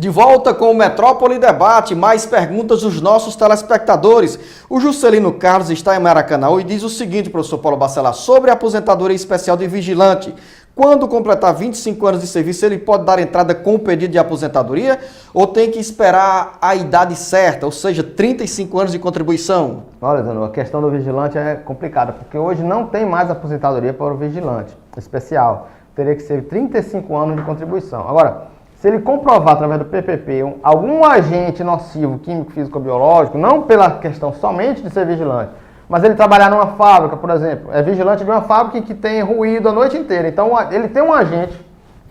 De volta com o Metrópole Debate, mais perguntas dos nossos telespectadores. O Juscelino Carlos está em Maracanaú e diz o seguinte, professor Paulo Bacelar, sobre a aposentadoria especial de vigilante. Quando completar 25 anos de serviço, ele pode dar entrada com o pedido de aposentadoria ou tem que esperar a idade certa, ou seja, 35 anos de contribuição? Olha, Zanu, a questão do vigilante é complicada, porque hoje não tem mais aposentadoria para o vigilante especial. Teria que ser 35 anos de contribuição. Agora, se ele comprovar através do PPP algum agente nocivo, químico, físico ou biológico, não pela questão somente de ser vigilante, mas ele trabalhar numa fábrica, por exemplo, é vigilante de uma fábrica que tem ruído a noite inteira. Então, ele tem um agente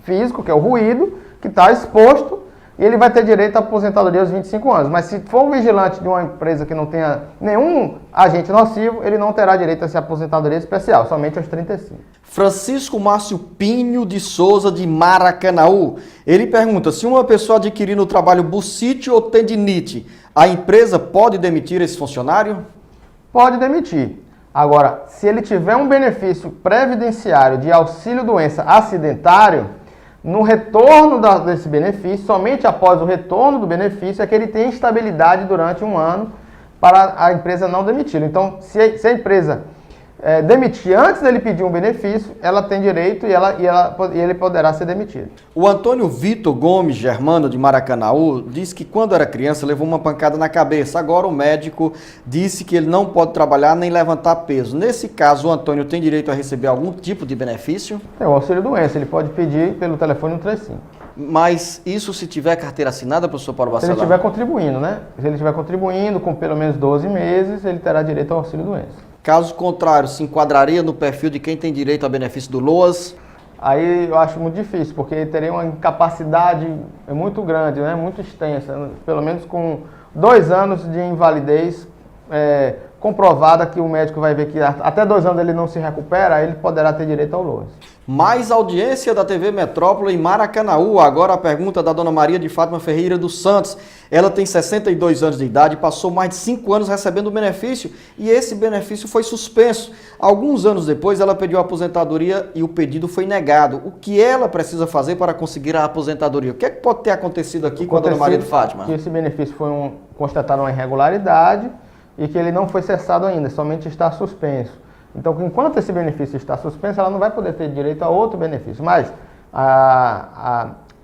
físico, que é o ruído, que está exposto, e ele vai ter direito à aposentadoria aos 25 anos. Mas se for um vigilante de uma empresa que não tenha nenhum agente nocivo, ele não terá direito a essa aposentadoria especial, somente aos 35. Francisco Márcio Pinho de Souza, de Maracanaú. Ele pergunta, se uma pessoa adquirir no trabalho bursite ou tendinite, a empresa pode demitir esse funcionário? Pode demitir. Agora, se ele tiver um benefício previdenciário de auxílio-doença acidentário, no retorno desse benefício, somente após o retorno do benefício, é que ele tem estabilidade durante um ano para a empresa não demiti-lo. Então, se a empresa demitir antes dele pedir um benefício, ela tem direito e ele poderá ser demitido. O Antônio Vitor Gomes Germano, de Maracanaú, disse que quando era criança levou uma pancada na cabeça. Agora o médico disse que ele não pode trabalhar nem levantar peso. Nesse caso, o Antônio tem direito a receber algum tipo de benefício? É o auxílio-doença, ele pode pedir pelo telefone 135. Mas isso se tiver carteira assinada, professor Paulo Bacelar? Se ele estiver contribuindo, né? Se ele estiver contribuindo com pelo menos 12 meses, ele terá direito ao auxílio-doença. Caso contrário, se enquadraria no perfil de quem tem direito a benefício do LOAS? Aí eu acho muito difícil, porque teria uma incapacidade muito grande, né? Muito extensa, pelo menos com 2 anos de invalidez comprovada, que o médico vai ver que até 2 anos ele não se recupera, aí ele poderá ter direito ao LOAS. Mais audiência da TV Metrópole em Maracanaú. Agora a pergunta da dona Maria de Fátima Ferreira dos Santos. Ela tem 62 anos de idade, passou mais de 5 anos recebendo o benefício e esse benefício foi suspenso. Alguns anos depois ela pediu a aposentadoria e o pedido foi negado. O que ela precisa fazer para conseguir a aposentadoria? O que é que pode ter acontecido aqui com a dona Maria de Fátima? Que esse benefício foi constatado uma irregularidade e que ele não foi cessado ainda, somente está suspenso. Então, enquanto esse benefício está suspenso, ela não vai poder ter direito a outro benefício. Mas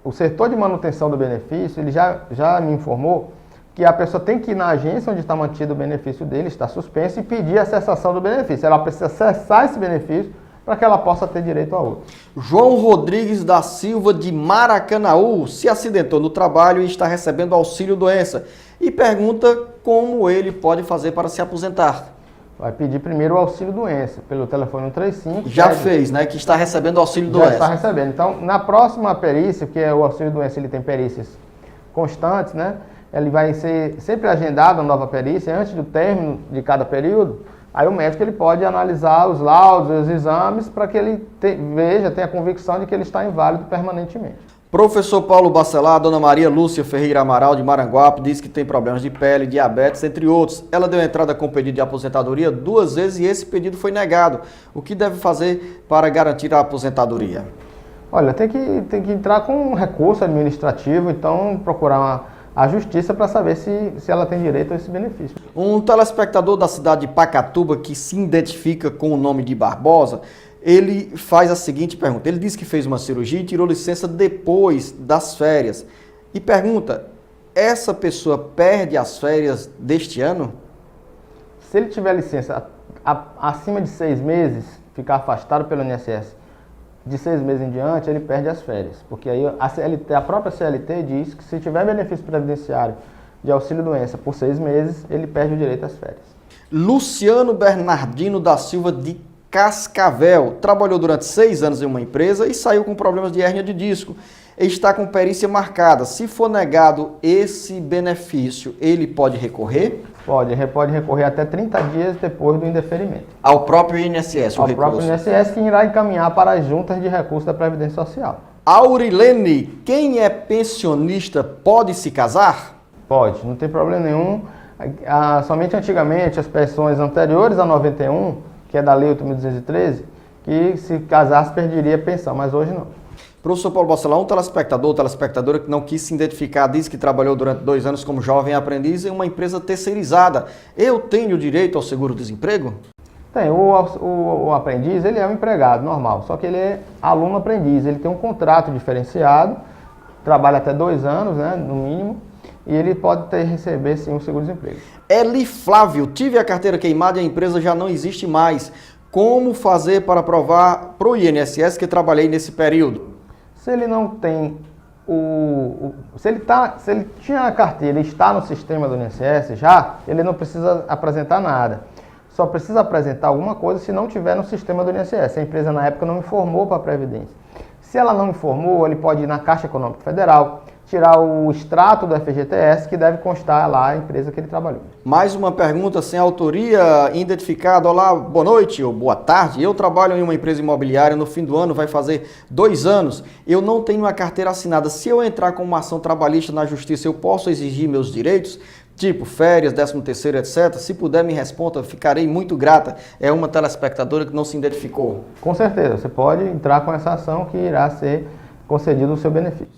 o setor de manutenção do benefício, ele já me informou que a pessoa tem que ir na agência onde está mantido o benefício dele, está suspenso, e pedir a cessação do benefício. Ela precisa cessar esse benefício para que ela possa ter direito a outro. João Rodrigues da Silva, de Maracanaú, se acidentou no trabalho e está recebendo auxílio-doença e pergunta como ele pode fazer para se aposentar. Vai pedir primeiro o auxílio-doença, pelo telefone 135. Já fez, né? Que está recebendo auxílio-doença. Já está recebendo. Então, na próxima perícia, porque o auxílio-doença ele tem perícias constantes, né? Ele vai ser sempre agendado a nova perícia antes do término de cada período. Aí o médico ele pode analisar os laudos, os exames, para que ele tenha a convicção de que ele está inválido permanentemente. Professor Paulo Bacelar, dona Maria Lúcia Ferreira Amaral, de Maranguape, diz que tem problemas de pele, diabetes, entre outros. Ela deu entrada com pedido de aposentadoria 2 vezes e esse pedido foi negado. O que deve fazer para garantir a aposentadoria? Olha, tem que entrar com um recurso administrativo, então procurar a justiça para saber se ela tem direito a esse benefício. Um telespectador da cidade de Pacatuba, que se identifica com o nome de Barbosa, ele faz a seguinte pergunta. Ele disse que fez uma cirurgia e tirou licença depois das férias. E pergunta, essa pessoa perde as férias deste ano? Se ele tiver licença acima de 6 meses, ficar afastado pelo INSS, de 6 meses em diante, ele perde as férias. Porque aí a própria CLT diz que se tiver benefício previdenciário de auxílio-doença por 6 meses, ele perde o direito às férias. Luciano Bernardino da Silva, de Cascavel, trabalhou durante 6 anos em uma empresa e saiu com problemas de hérnia de disco. Está com perícia marcada. Se for negado esse benefício, ele pode recorrer? Pode recorrer até 30 dias depois do indeferimento. Ao próprio INSS, Ao próprio INSS, que irá encaminhar para as juntas de recurso da Previdência Social. Aurilene, quem é pensionista pode se casar? Pode, não tem problema nenhum. Somente antigamente, as pensões anteriores a 91, que é da Lei 8.213, que se casasse perderia a pensão, mas hoje não. Professor Paulo Bacelar, um telespectador ou telespectadora que não quis se identificar, diz que trabalhou durante 2 anos como jovem aprendiz em uma empresa terceirizada. Eu tenho direito ao seguro-desemprego? Tem, o aprendiz, ele é um empregado normal, só que ele é aluno aprendiz, ele tem um contrato diferenciado, trabalha até 2 anos, né, no mínimo, e ele pode receber sim um seguro-desemprego. Eli Flávio, tive a carteira queimada e a empresa já não existe mais. Como fazer para provar para o INSS que trabalhei nesse período? Se ele não tem se ele tinha a carteira e está no sistema do INSS já, ele não precisa apresentar nada. Só precisa apresentar alguma coisa se não tiver no sistema do INSS. A empresa na época não informou para a Previdência. Se ela não informou, ele pode ir na Caixa Econômica Federal, tirar o extrato do FGTS, que deve constar lá a empresa que ele trabalhou. Mais uma pergunta sem autoria identificada. Olá, boa noite ou boa tarde. Eu trabalho em uma empresa imobiliária, no fim do ano vai fazer 2 anos. Eu não tenho uma carteira assinada. Se eu entrar com uma ação trabalhista na justiça, eu posso exigir meus direitos? Tipo férias, 13º, etc. Se puder me responda, ficarei muito grata. É uma telespectadora que não se identificou. Com certeza, você pode entrar com essa ação que irá ser concedido o seu benefício.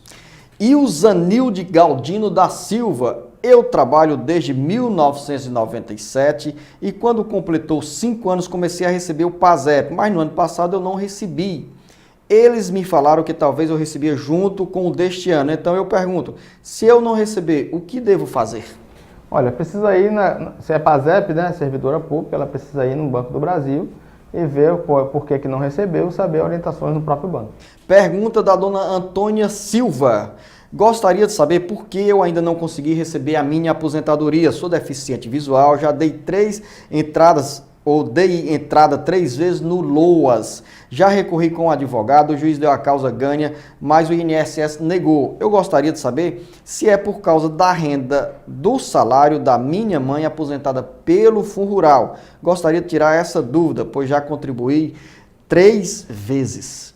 E o Zanilde Galdino da Silva, eu trabalho desde 1997 e quando completou 5 anos comecei a receber o PASEP, mas no ano passado eu não recebi. Eles me falaram que talvez eu recebia junto com o deste ano, então eu pergunto, se eu não receber, o que devo fazer? Olha, precisa ir, se é PASEP, né, servidora pública, ela precisa ir no Banco do Brasil e ver por que não recebeu, saber orientações do próprio banco. Pergunta da dona Antônia Silva. Gostaria de saber por que eu ainda não consegui receber a minha aposentadoria. Sou deficiente visual, já dei 3 entradas ou dei entrada 3 vezes no LOAS. Já recorri com o advogado, o juiz deu a causa ganha, mas o INSS negou. Eu gostaria de saber se é por causa da renda do salário da minha mãe aposentada pelo Fundo Rural. Gostaria de tirar essa dúvida, pois já contribuí 3 vezes.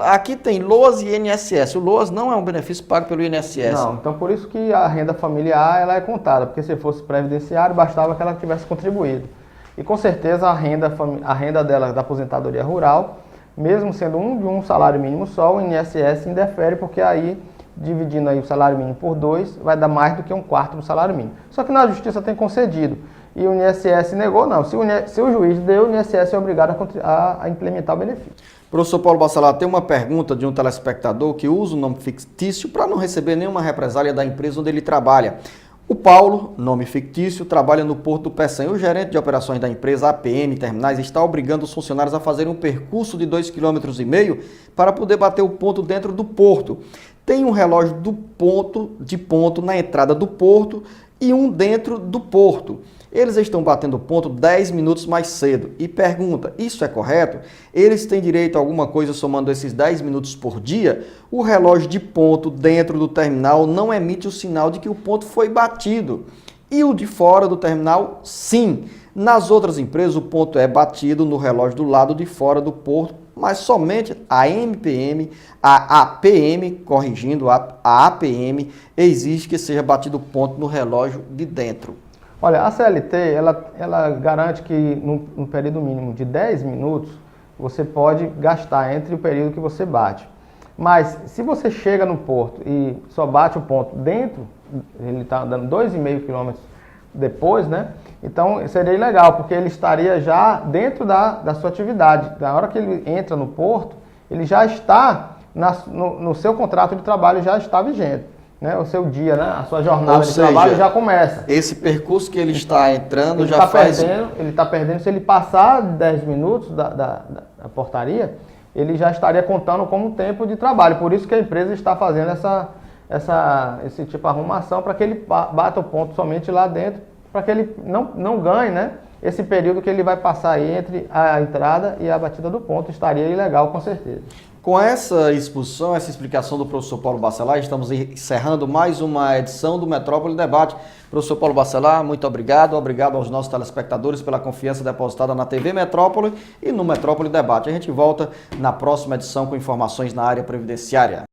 Aqui tem LOAS e INSS. O LOAS não é um benefício pago pelo INSS. Não, então por isso que a renda familiar ela é contada, porque se fosse previdenciário, bastava que ela tivesse contribuído. E com certeza a renda dela da aposentadoria rural, mesmo sendo de um salário mínimo só, o INSS indefere, porque aí, dividindo aí o salário mínimo por 2, vai dar mais do que 1/4 do salário mínimo. Só que na justiça tem concedido. E o INSS negou, não. Se o juiz deu, o INSS é obrigado a implementar o benefício. Professor Paulo Bacelar, tem uma pergunta de um telespectador que usa o nome fictício para não receber nenhuma represália da empresa onde ele trabalha. O Paulo, nome fictício, trabalha no Porto do Peçanha. O gerente de operações da empresa APM Terminais está obrigando os funcionários a fazerem um percurso de 2,5 km para poder bater o ponto dentro do porto. Tem um relógio de ponto na entrada do porto e um dentro do porto. Eles estão batendo ponto 10 minutos mais cedo. E pergunta, isso é correto? Eles têm direito a alguma coisa somando esses 10 minutos por dia? O relógio de ponto dentro do terminal não emite o sinal de que o ponto foi batido. E o de fora do terminal, sim. Nas outras empresas, o ponto é batido no relógio do lado de fora do porto, mas somente a APM, corrigindo, a APM, exige que seja batido o ponto no relógio de dentro. Olha, a CLT, ela garante que no período mínimo de 10 minutos, você pode gastar entre o período que você bate. Mas, se você chega no porto e só bate o ponto dentro, ele está andando 2,5 km depois, né? Então, seria ilegal, porque ele estaria já dentro da sua atividade. Na hora que ele entra no porto, ele já está, no seu contrato de trabalho já está vigente. Né, o seu dia, né, a sua jornada de trabalho já começa. Esse percurso que ele está entrando ele está perdendo, se ele passar 10 minutos da portaria, ele já estaria contando como tempo de trabalho. Por isso que a empresa está fazendo esse tipo de arrumação, para que ele bata o ponto somente lá dentro, para que ele não ganhe, né, esse período que ele vai passar aí entre a entrada e a batida do ponto. Estaria ilegal, com certeza. Com essa expulsão, essa explicação do professor Paulo Bacelar, estamos encerrando mais uma edição do Metrópole Debate. Professor Paulo Bacelar, muito obrigado. Obrigado aos nossos telespectadores pela confiança depositada na TV Metrópole e no Metrópole Debate. A gente volta na próxima edição com informações na área previdenciária.